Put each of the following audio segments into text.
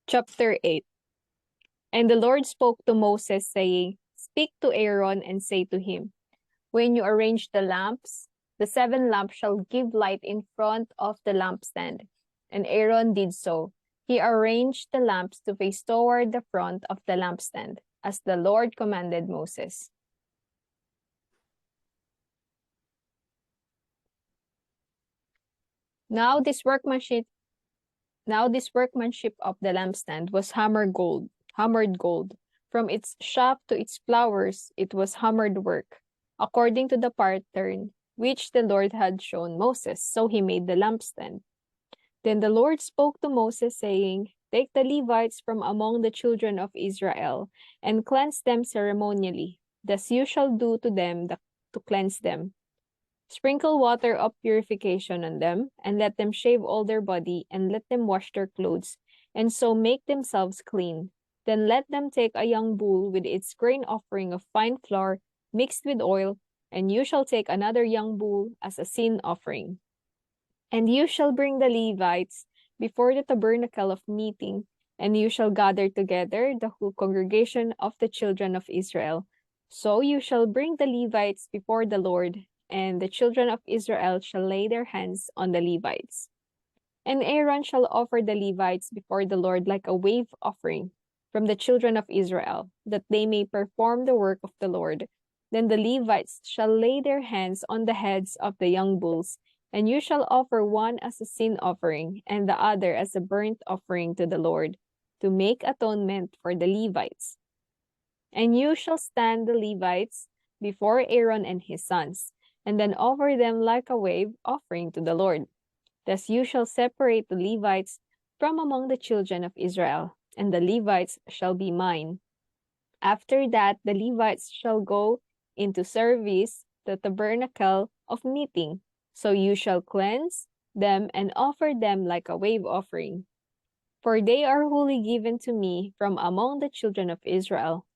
Chapter 8. And the Lord spoke to Moses, saying, Speak to Aaron and say to him, When you arrange the lamps, the 7 lamps shall give light in front of the lampstand. And Aaron did so. He arranged the lamps to face toward the front of the lampstand, as the Lord commanded Moses. Now this workmanship of the lampstand was hammered gold. From its shaft to its flowers, it was hammered work, according to the pattern which the Lord had shown Moses. So he made the lampstand. Then the Lord spoke to Moses, saying, Take the Levites from among the children of Israel, and cleanse them ceremonially. Thus you shall do to them to cleanse them. Sprinkle water of purification on them, and let them shave all their body, and let them wash their clothes, and so make themselves clean. Then let them take a young bull with its grain offering of fine flour mixed with oil, and you shall take another young bull as a sin offering. And you shall bring the Levites before the tabernacle of meeting, and you shall gather together the whole congregation of the children of Israel. So you shall bring the Levites before the Lord, and the children of Israel shall lay their hands on the Levites. And Aaron shall offer the Levites before the Lord like a wave offering from the children of Israel, that they may perform the work of the Lord. Then the Levites shall lay their hands on the heads of the young bulls, and you shall offer one as a sin offering, and the other as a burnt offering to the Lord, to make atonement for the Levites. And you shall stand the Levites before Aaron and his sons, and then offer them like a wave offering to the Lord. Thus you shall separate the Levites from among the children of Israel, and the Levites shall be mine. After that, the Levites shall go into service the tabernacle of meeting. So you shall cleanse them and offer them like a wave offering. For they are wholly given to me from among the children of Israel.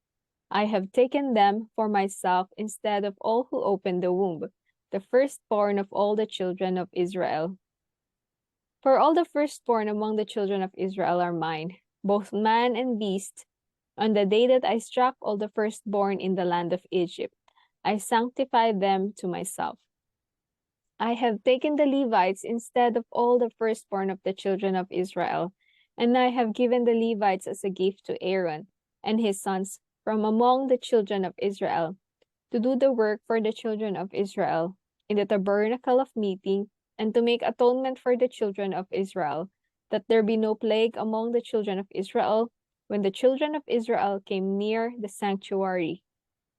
I have taken them for myself instead of all who open the womb, the firstborn of all the children of Israel. For all the firstborn among the children of Israel are mine, both man and beast. On the day that I struck all the firstborn in the land of Egypt, I sanctified them to myself. I have taken the Levites instead of all the firstborn of the children of Israel, and I have given the Levites as a gift to Aaron and his sons from among the children of Israel, to do the work for the children of Israel in the tabernacle of meeting, and to make atonement for the children of Israel, that there be no plague among the children of Israel when the children of Israel came near the sanctuary.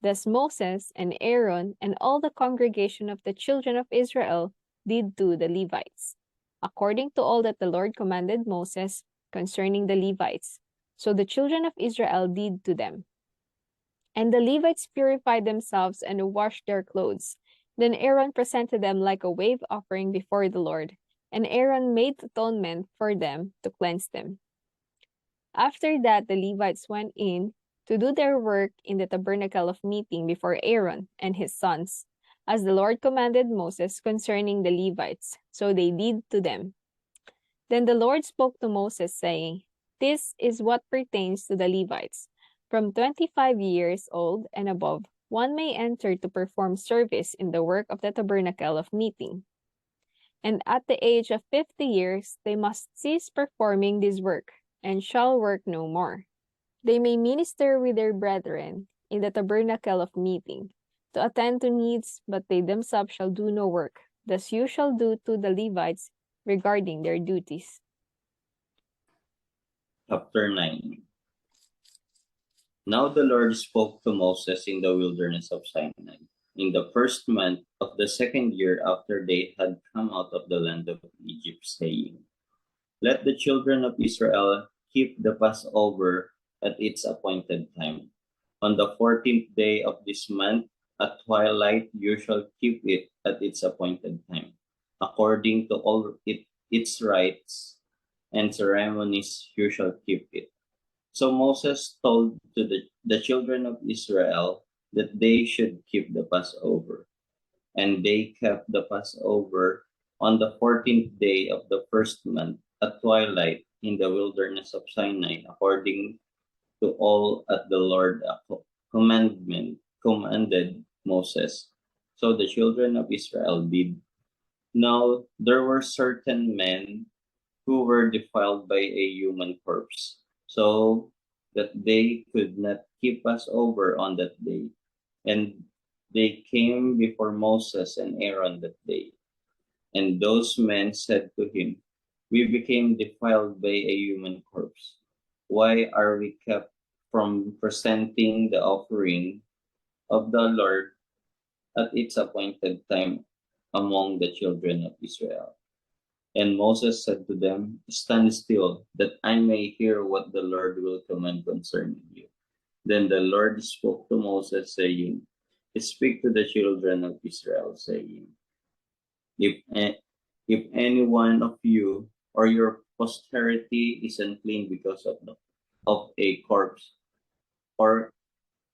Thus Moses and Aaron and all the congregation of the children of Israel did to the Levites, according to all that the Lord commanded Moses concerning the Levites. So the children of Israel did to them. And the Levites purified themselves and washed their clothes. Then Aaron presented them like a wave offering before the Lord, and Aaron made atonement for them to cleanse them. After that, the Levites went in to do their work in the tabernacle of meeting before Aaron and his sons, as the Lord commanded Moses concerning the Levites. So they did to them. Then the Lord spoke to Moses, saying, This is what pertains to the Levites. From 25 years old and above, one may enter to perform service in the work of the tabernacle of meeting. And at the age of 50 years, they must cease performing this work, and shall work no more. They may minister with their brethren in the tabernacle of meeting, to attend to needs, but they themselves shall do no work. Thus you shall do to the Levites regarding their duties. Chapter 9. Now the Lord spoke to Moses in the wilderness of Sinai, in the first month of the second year after they had come out of the land of Egypt, saying, Let the children of Israel keep the Passover at its appointed time. On the 14th day of this month, at twilight, you shall keep it at its appointed time, according to all its rites and ceremonies you shall keep it. So Moses told to the children of Israel that they should keep the Passover. And they kept the Passover on the 14th day of the first month at twilight in the wilderness of Sinai, according to all that the Lord commanded Moses. So the children of Israel did. Now there were certain men who were defiled by a human corpse, so that they could not keep us over on that day. And they came before Moses and Aaron that day. And those men said to him, "We became defiled by a human corpse. Why are we kept from presenting the offering of the Lord at its appointed time among the children of Israel?" And Moses said to them, "Stand still, that I may hear what the Lord will command concerning you." Then the Lord spoke to Moses, saying, "Speak to the children of Israel, saying, If, if any one of you or your posterity is unclean because of a corpse, or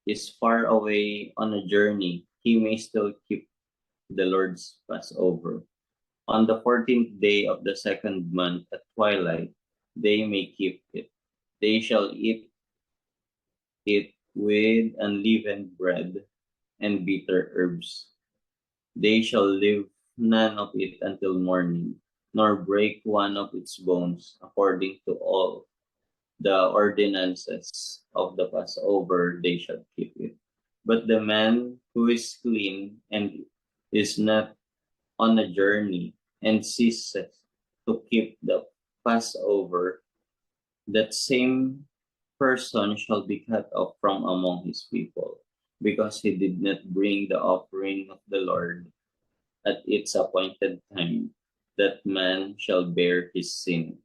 is far away on a journey, he may still keep the Lord's Passover. On the 14th day of the second month at twilight, they may keep it. They shall eat it with unleavened bread and bitter herbs. They shall leave none of it until morning, nor break one of its bones, according to all the ordinances of the Passover, they shall keep it. But the man who is clean and is not on a journey and ceases to keep the Passover, that same person shall be cut off from among his people, because he did not bring the offering of the Lord at its appointed time. That man shall bear his sin.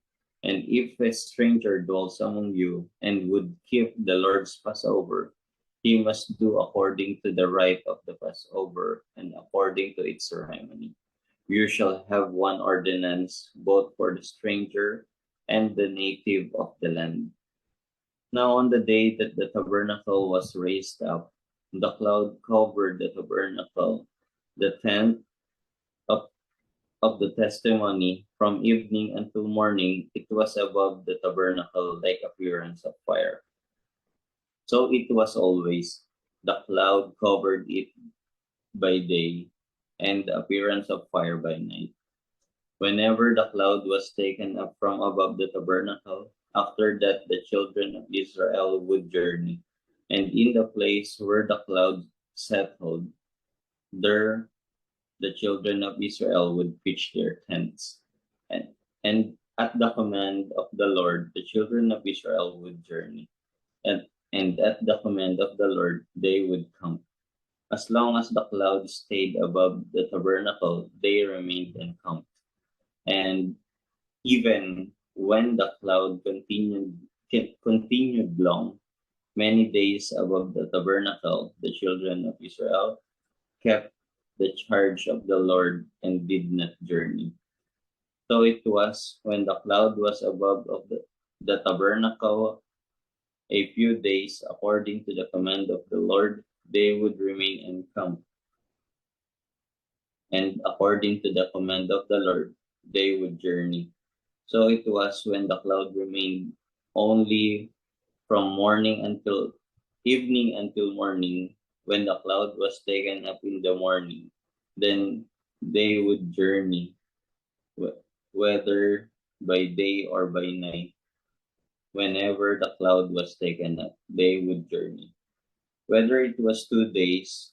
And if a stranger dwells among you and would keep the Lord's Passover, he must do according to the rite of the Passover and according to its ceremony. You shall have one ordinance both for the stranger and the native of the land. Now on the day that the tabernacle was raised up, the cloud covered the tabernacle, the tent of, of the testimony. From evening until morning, it was above the tabernacle like appearance of fire. So it was always. The cloud covered it by day, and the appearance of fire by night. Whenever the cloud was taken up from above the tabernacle, after that the children of Israel would journey, and in the place where the cloud settled, there the children of Israel would pitch their tents. And, and at the command of the Lord, the children of Israel would journey. And, and at the command of the Lord, they would come. As long as the cloud stayed above the tabernacle, they remained encamped. And even when the cloud continued long, many days above the tabernacle, the children of Israel kept the charge of the Lord and did not journey. So it was when the cloud was above of the tabernacle a few days, according to the command of the Lord, they would remain encamped. And according to the command of the Lord, they would journey. So it was when the cloud remained only from morning until evening until morning, when the cloud was taken up in the morning, then they would journey, whether by day or by night. Whenever the cloud was taken up, they would journey. Whether it was 2 days,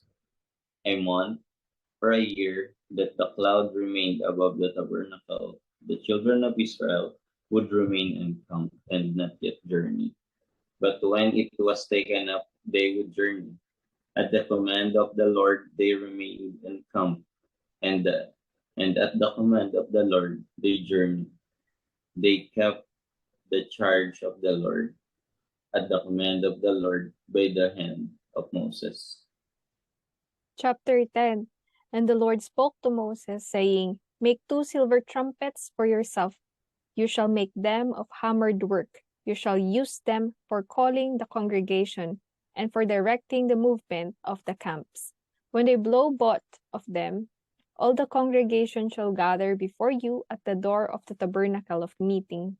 a month, or a year that the cloud remained above the tabernacle, the children of Israel would remain encamped and not yet journey. But when it was taken up, they would journey. At the command of the Lord, they remained encamped, and, and at the command of the Lord, they journeyed. They kept the charge of the Lord at the command of the Lord by the hand of Moses. Chapter 10. And the Lord spoke to Moses, saying, Make 2 silver trumpets for yourself. You shall make them of hammered work. You shall use them for calling the congregation and for directing the movement of the camps. When they blow both of them, all the congregation shall gather before you at the door of the tabernacle of meeting.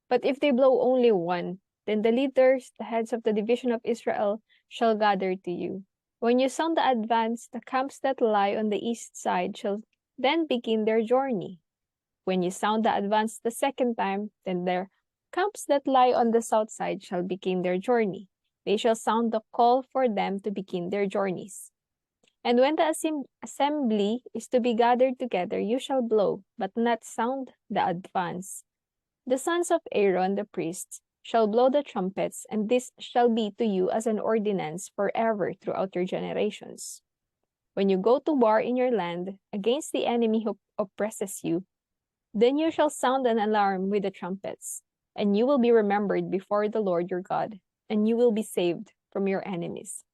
But if they blow only one, then the leaders, the heads of the division of Israel, shall gather to you. When you sound the advance, the camps that lie on the east side shall then begin their journey. When you sound the advance the second time, then their camps that lie on the south side shall begin their journey. They shall sound the call for them to begin their journeys. And when the assembly is to be gathered together, you shall blow, but not sound the advance. The sons of Aaron the priests shall blow the trumpets, and this shall be to you as an ordinance forever throughout your generations. When you go to war in your land against the enemy who oppresses you, then you shall sound an alarm with the trumpets, and you will be remembered before the Lord your God, and you will be saved from your enemies.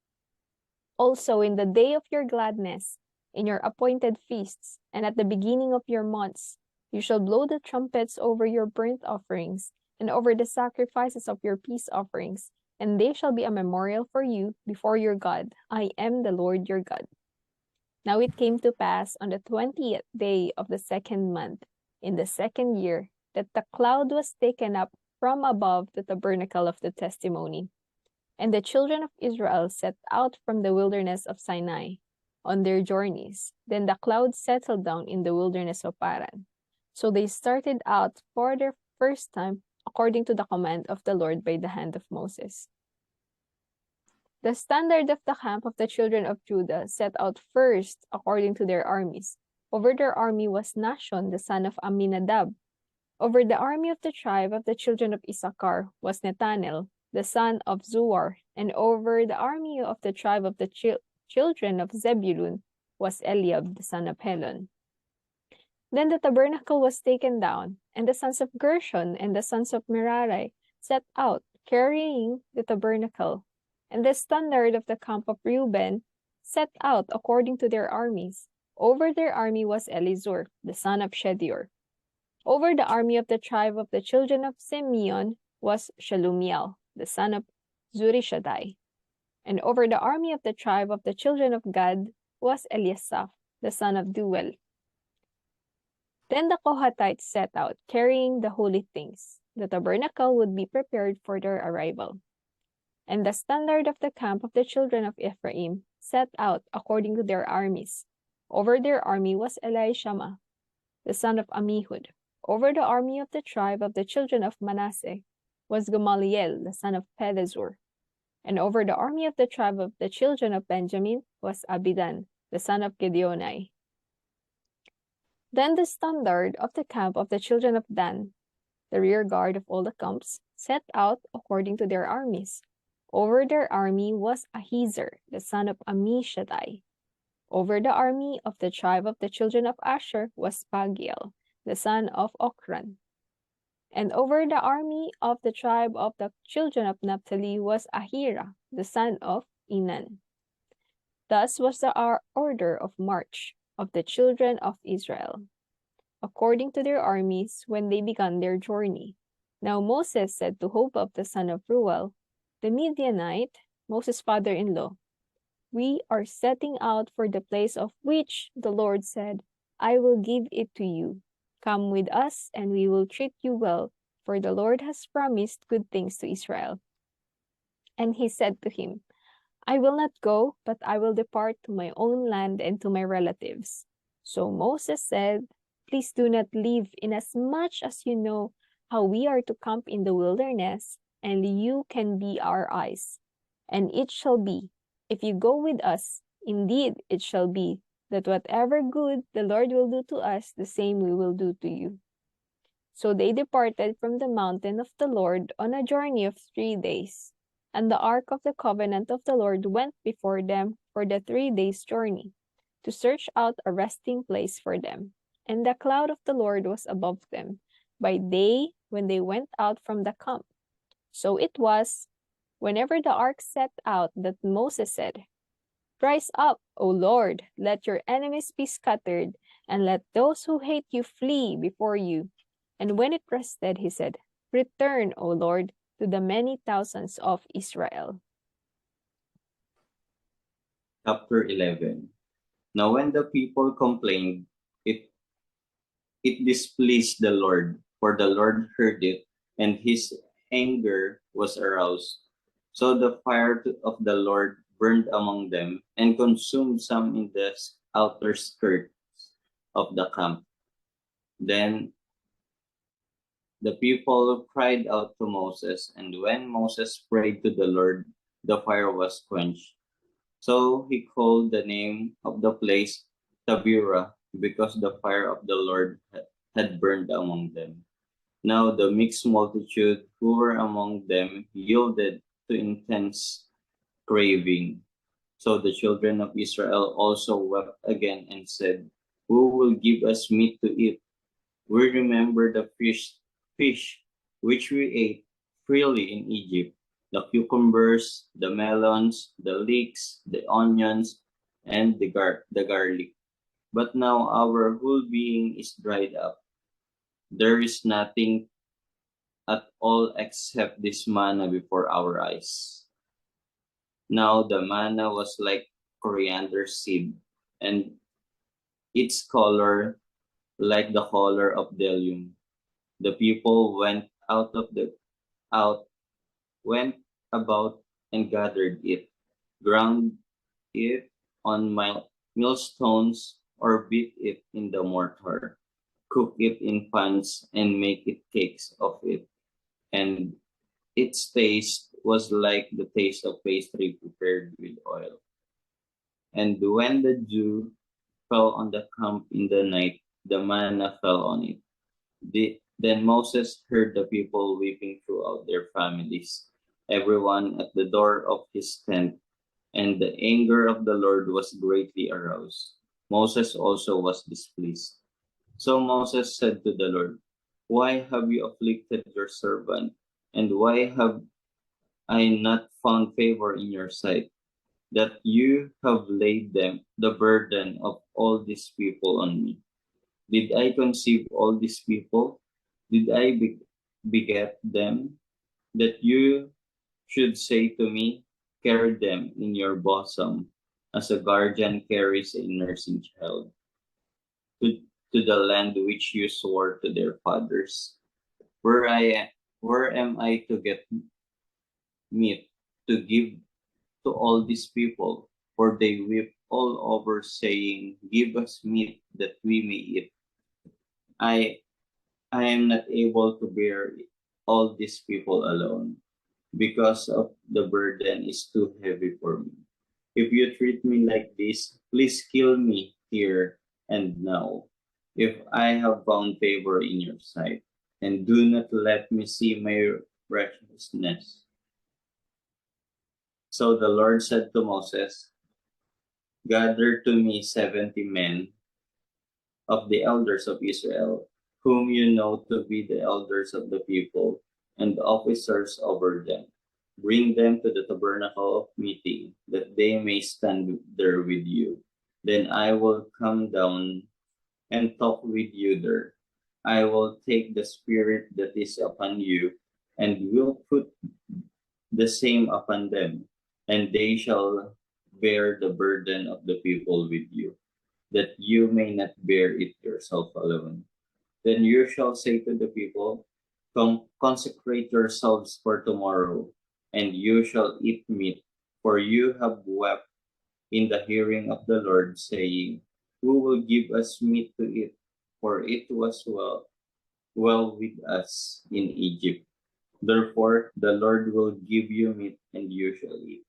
Also, in the day of your gladness, in your appointed feasts, and at the beginning of your months, you shall blow the trumpets over your burnt offerings and over the sacrifices of your peace offerings, and they shall be a memorial for you before your God. I am the Lord your God. Now it came to pass on the 20th day of the second month, in the second year, that the cloud was taken up from above the tabernacle of the testimony. And the children of Israel set out from the wilderness of Sinai on their journeys. Then the cloud settled down in the wilderness of Paran. So they started out for their first time according to the command of the Lord by the hand of Moses. The standard of the camp of the children of Judah set out first according to their armies. Over their army was Nashon, the son of Amminadab. Over the army of the tribe of the children of Issachar was Nethanel, the son of Zuar, and over the army of the tribe of the children of Zebulun was Eliab, the son of Helon. Then the tabernacle was taken down, and the sons of Gershon and the sons of Merari set out, carrying the tabernacle. And the standard of the camp of Reuben set out according to their armies. Over their army was Elizur, the son of Shedeur. Over the army of the tribe of the children of Simeon was Shalumiel, the son of Zurishaddai. And over the army of the tribe of the children of Gad was Eliasaph, the son of Duel. Then the Kohathites set out, carrying the holy things. The tabernacle would be prepared for their arrival. And the standard of the camp of the children of Ephraim set out according to their armies. Over their army was Elishama, the son of Ammihud. Over the army of the tribe of the children of Manasseh was Gamaliel, the son of Pedazur. And over the army of the tribe of the children of Benjamin was Abidan, the son of Gideoni. Then the standard of the camp of the children of Dan, the rear guard of all the camps, set out according to their armies. Over their army was Ahiezer, the son of Ammishaddai. Over the army of the tribe of the children of Asher was Pagiel, the son of Ochran. And over the army of the tribe of the children of Naphtali was Ahira, the son of Enan. Thus was the order of march of the children of Israel, according to their armies when they began their journey. Now Moses said to Hobab, the son of Ruel, the Midianite, Moses' father-in-law, "We are setting out for the place of which the Lord said, I will give it to you. Come with us, and we will treat you well, for the Lord has promised good things to Israel." And he said to him, "I will not go, but I will depart to my own land and to my relatives." So Moses said, "Please do not leave, inasmuch as you know how we are to camp in the wilderness, and you can be our eyes. And it shall be, if you go with us, indeed it shall be, that whatever good the Lord will do to us, the same we will do to you." So they departed from the mountain of the Lord on a journey of 3 days. And the ark of the covenant of the Lord went before them for the 3 days' journey, to search out a resting place for them. And the cloud of the Lord was above them by day when they went out from the camp. So it was, whenever the ark set out, that Moses said, "Rise up, O Lord, let your enemies be scattered, and let those who hate you flee before you." And when it rested, he said, "Return, O Lord, to the many thousands of Israel." Chapter 11. Now when the people complained, it displeased the Lord, for the Lord heard it, and his anger was aroused. So the fire of the Lord burned among them and consumed some in the outer skirts of the camp. Then the people cried out to Moses, and when Moses prayed to the Lord, the fire was quenched. So he called the name of the place Tabira, because the fire of the Lord had burned among them. Now the mixed multitude who were among them yielded to intense craving. So the children of Israel also wept again and said, "Who will give us meat to eat? We remember the fish which we ate freely in Egypt, the cucumbers, the melons, the leeks, the onions, and the garlic. But now our whole being is dried up. There is nothing at all except this manna before our eyes." Now the manna was like coriander seed, and its color like the color of bdellium. The people out went about and gathered it, ground it on millstones, or beat it in the mortar, cook it in pans, and make it cakes of it. And its taste was like the taste of pastry prepared with oil. And when the dew fell on the camp in the night, the manna fell on it. Then Moses heard the people weeping throughout their families, everyone at the door of his tent, and the anger of the Lord was greatly aroused. Moses also was displeased. So Moses said to the Lord, "Why have you afflicted your servant? And why have I not found favor in your sight, that you have laid the burden of all these people on me? Did I conceive all these people? Did I beget them? That you should say to me, carry them in your bosom, as a guardian carries a nursing child, to, to the land which you swore to their fathers. Where am I to get meat to give to all these people? For they weep all over, saying, give us meat that we may eat. I I am not able to bear all these people alone, because of the burden is too heavy for me. If you treat me like this, please kill me here and now, if I have found favor in your sight, and do not let me see my righteousness." So the Lord said to Moses, "Gather to me 70 men of the elders of Israel, whom you know to be the elders of the people and officers over them. Bring them to the tabernacle of meeting, that they may stand there with you. Then I will come down and talk with you there. I will take the spirit that is upon you and will put the same upon them, and they shall bear the burden of the people with you, that you may not bear it yourself alone. Then you shall say to the people, consecrate yourselves for tomorrow, and you shall eat meat, for you have wept in the hearing of the Lord, saying, who will give us meat to eat? For it was well with us in Egypt. Therefore the Lord will give you meat, and you shall eat.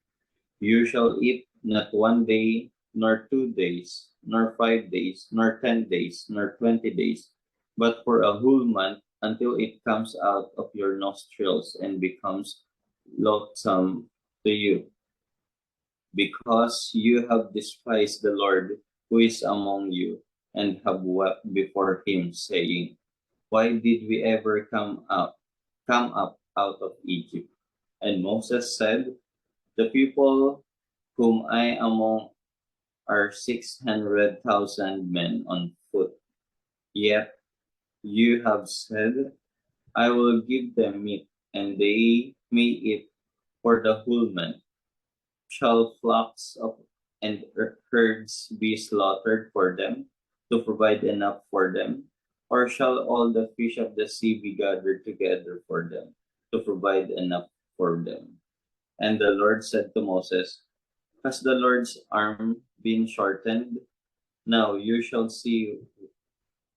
You shall eat not 1 day, nor 2 days, nor 5 days, nor 10 days, nor 20 days, but for a whole month, until it comes out of your nostrils and becomes loathsome to you, because you have despised the Lord who is among you, and have wept before him, saying, why did we ever come up out of Egypt? And Moses said, the people whom I among are 600,000 men on foot. Yet you have said, I will give them meat, and they may eat for the whole month. Shall flocks of and herds be slaughtered for them, to provide enough for them? Or shall all the fish of the sea be gathered together for them, to provide enough for them? And the Lord said to Moses, Has the Lord's arm been shortened? Now you shall see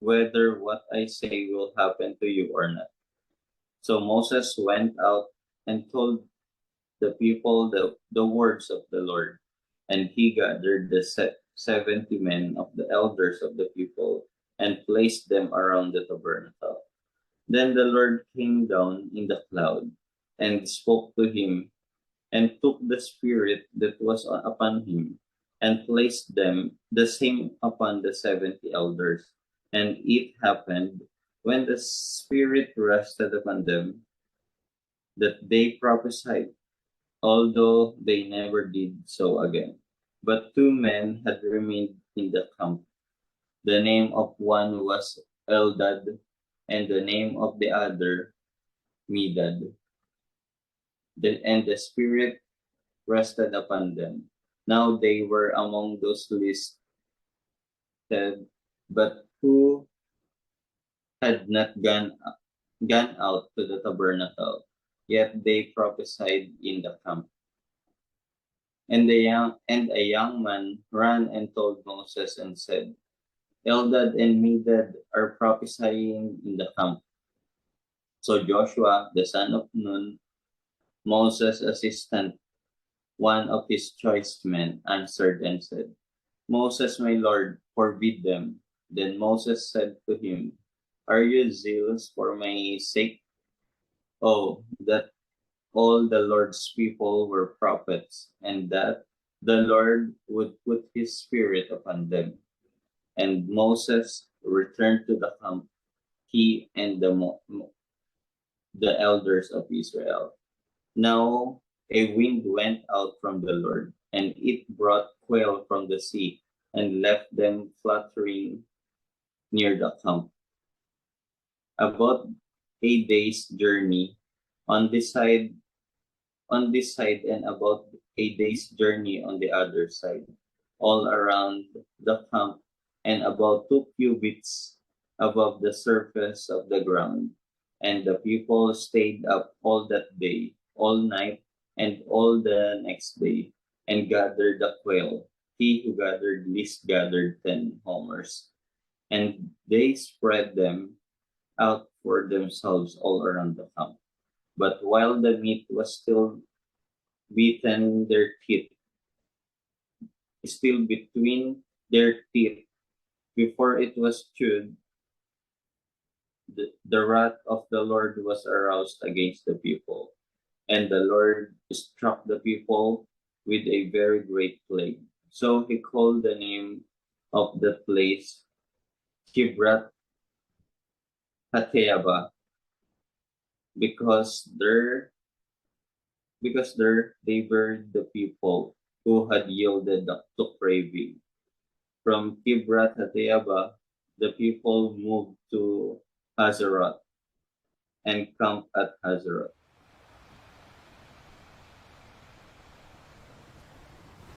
whether what I say will happen to you or not. So Moses went out and told the people the words of the Lord. And he gathered the 70 men of the elders of the people and placed them around the tabernacle. Then the Lord came down in the cloud and spoke to him and took the spirit that was upon him and placed them the same upon the 70 elders. And it happened when the spirit rested upon them that they prophesied, although they never did so again. But two men had remained in the camp. The name of one was Eldad, and the name of the other Medad. And the Spirit rested upon them. Now they were among those listed, but who had not gone out to the tabernacle, yet they prophesied in the camp. And a young man ran and told Moses and said, Eldad and Medad are prophesying in the camp. So Joshua, the son of Nun, Moses' assistant, one of his choice men, answered and said, Moses, my lord, forbid them. Then Moses said to him, Are you zealous for my sake? Oh, that all the Lord's people were prophets, and that the Lord would put his spirit upon them. And Moses returned to the camp, he and the elders of Israel. Now a wind went out from the Lord, and it brought quail from the sea, and left them fluttering near the camp. About a day's journey on this side, and about a day's journey on the other side, all around the camp, and about 2 cubits above the surface of the ground. And the people stayed up all that day, all night, and all the next day, and gathered the quail. He who gathered least gathered 10 homers, and they spread them out for themselves all around the camp. But while the meat was beaten their teeth, still between their teeth, before it was chewed, the wrath of the Lord was aroused against the people, and the Lord struck the people with a very great plague. So he called the name of the place Kibrat Hateaba, because there they buried the people who had yielded to craving. From Kibrat Hateaba, the people moved to Hazeroth and camped at Hazeroth.